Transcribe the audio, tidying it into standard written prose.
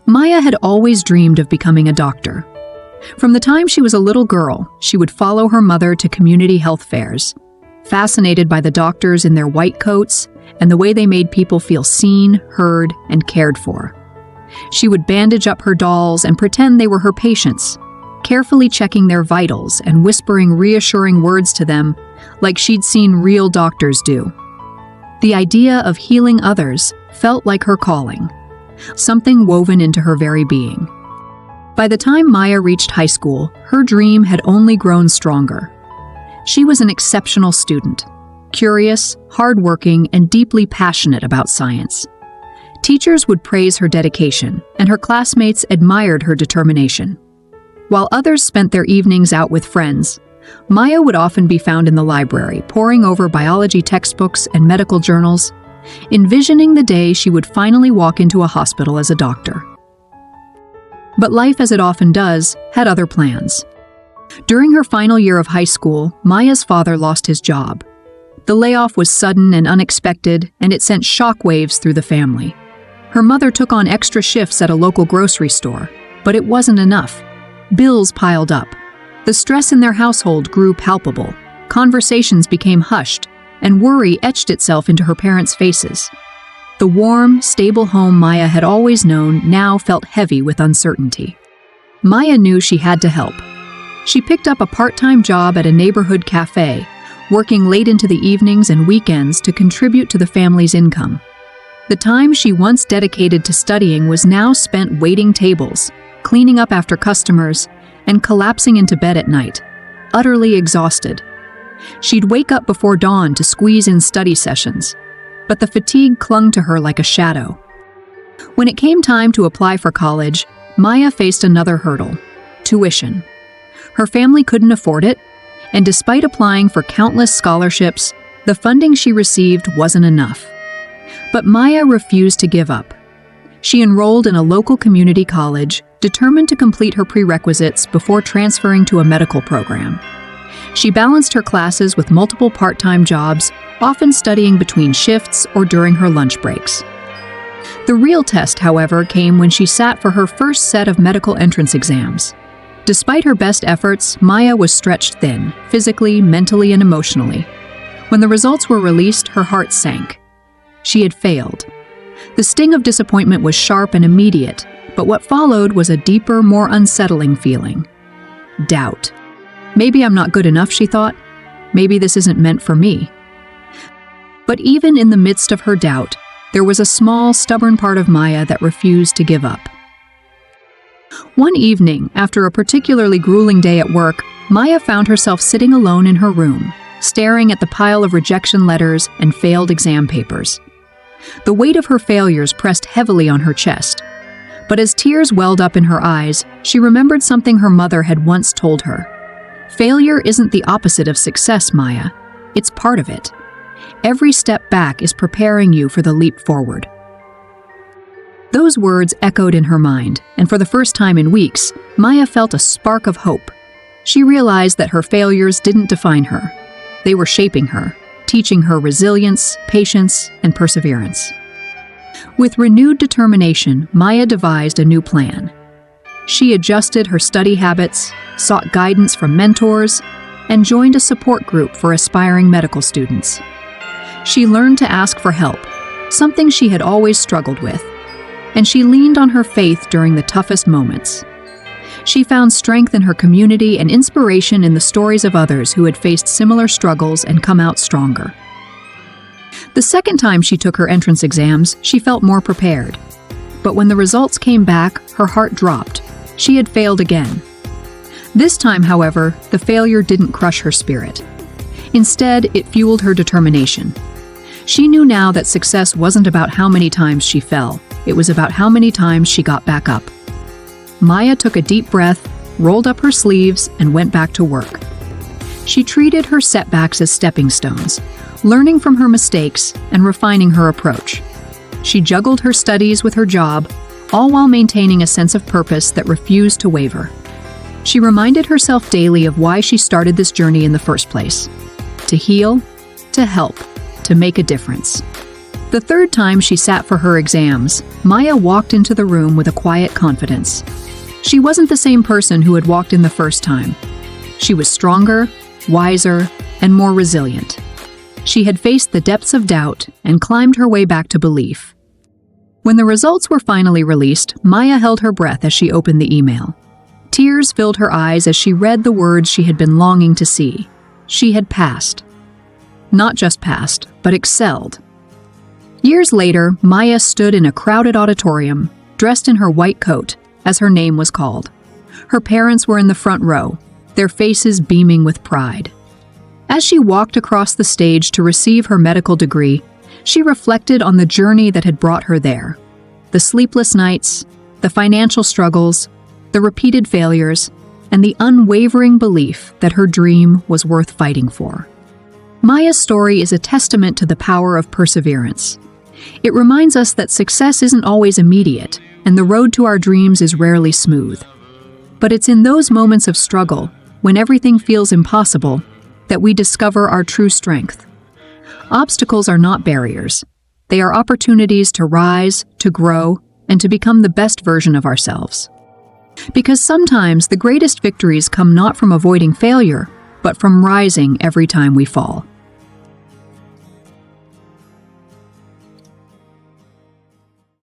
Maya had always dreamed of becoming a doctor. From the time she was a little girl, she would follow her mother to community health fairs, fascinated by the doctors in their white coats and the way they made people feel seen, heard, and cared for. She would bandage up her dolls and pretend they were her patients, carefully checking their vitals and whispering reassuring words to them like she'd seen real doctors do. The idea of healing others felt like her calling, something woven into her very being. By the time Maya reached high school, her dream had only grown stronger. She was an exceptional student, curious, hardworking, and deeply passionate about science. Teachers would praise her dedication, and her classmates admired her determination. While others spent their evenings out with friends, Maya would often be found in the library, poring over biology textbooks and medical journals, envisioning the day she would finally walk into a hospital as a doctor. But life, as it often does, had other plans. During her final year of high school, Maya's father lost his job. The layoff was sudden and unexpected, and it sent shockwaves through the family. Her mother took on extra shifts at a local grocery store, but it wasn't enough. Bills piled up. The stress in their household grew palpable. Conversations became hushed, and worry etched itself into her parents' faces. The warm, stable home Maya had always known now felt heavy with uncertainty. Maya knew she had to help. She picked up a part-time job at a neighborhood cafe, working late into the evenings and weekends to contribute to the family's income. The time she once dedicated to studying was now spent waiting tables, cleaning up after customers, and collapsing into bed at night, utterly exhausted. She'd wake up before dawn to squeeze in study sessions, but the fatigue clung to her like a shadow. When it came time to apply for college, Maya faced another hurdle: tuition. Her family couldn't afford it, and despite applying for countless scholarships, the funding she received wasn't enough. But Maya refused to give up. She enrolled in a local community college, determined to complete her prerequisites before transferring to a medical program. She balanced her classes with multiple part-time jobs, often studying between shifts or during her lunch breaks. The real test, however, came when she sat for her first set of medical entrance exams. Despite her best efforts, Maya was stretched thin, physically, mentally, and emotionally. When the results were released, her heart sank. She had failed. The sting of disappointment was sharp and immediate, but what followed was a deeper, more unsettling feeling. Doubt. Maybe I'm not good enough, she thought. Maybe this isn't meant for me. But even in the midst of her doubt, there was a small, stubborn part of Maya that refused to give up. One evening, after a particularly grueling day at work, Maya found herself sitting alone in her room, staring at the pile of rejection letters and failed exam papers. The weight of her failures pressed heavily on her chest. But as tears welled up in her eyes, she remembered something her mother had once told her. Failure isn't the opposite of success, Maya. It's part of it. Every step back is preparing you for the leap forward. Those words echoed in her mind, and for the first time in weeks, Maya felt a spark of hope. She realized that her failures didn't define her. They were shaping her, teaching her resilience, patience, and perseverance. With renewed determination, Maya devised a new plan. She adjusted her study habits, sought guidance from mentors, and joined a support group for aspiring medical students. She learned to ask for help, something she had always struggled with, and she leaned on her faith during the toughest moments. She found strength in her community and inspiration in the stories of others who had faced similar struggles and come out stronger. The second time she took her entrance exams, she felt more prepared. But when the results came back, her heart dropped. She had failed again. This time, however, the failure didn't crush her spirit. Instead, it fueled her determination. She knew now that success wasn't about how many times she fell. It was about how many times she got back up. Maya took a deep breath, rolled up her sleeves, and went back to work. She treated her setbacks as stepping stones, learning from her mistakes and refining her approach. She juggled her studies with her job, all while maintaining a sense of purpose that refused to waver. She reminded herself daily of why she started this journey in the first place: to heal, to help, to make a difference. The third time she sat for her exams, Maya walked into the room with a quiet confidence. She wasn't the same person who had walked in the first time. She was stronger, wiser, and more resilient. She had faced the depths of doubt and climbed her way back to belief. When the results were finally released, Maya held her breath as she opened the email. Tears filled her eyes as she read the words she had been longing to see. She had passed. Not just passed, but excelled. Years later, Maya stood in a crowded auditorium, dressed in her white coat, as her name was called. Her parents were in the front row, their faces beaming with pride. As she walked across the stage to receive her medical degree, she reflected on the journey that had brought her there. The sleepless nights, the financial struggles, the repeated failures, and the unwavering belief that her dream was worth fighting for. Maya's story is a testament to the power of perseverance. It reminds us that success isn't always immediate, and the road to our dreams is rarely smooth. But it's in those moments of struggle, when everything feels impossible, that we discover our true strength. Obstacles are not barriers. They are opportunities to rise, to grow, and to become the best version of ourselves. Because sometimes the greatest victories come not from avoiding failure, but from rising every time we fall.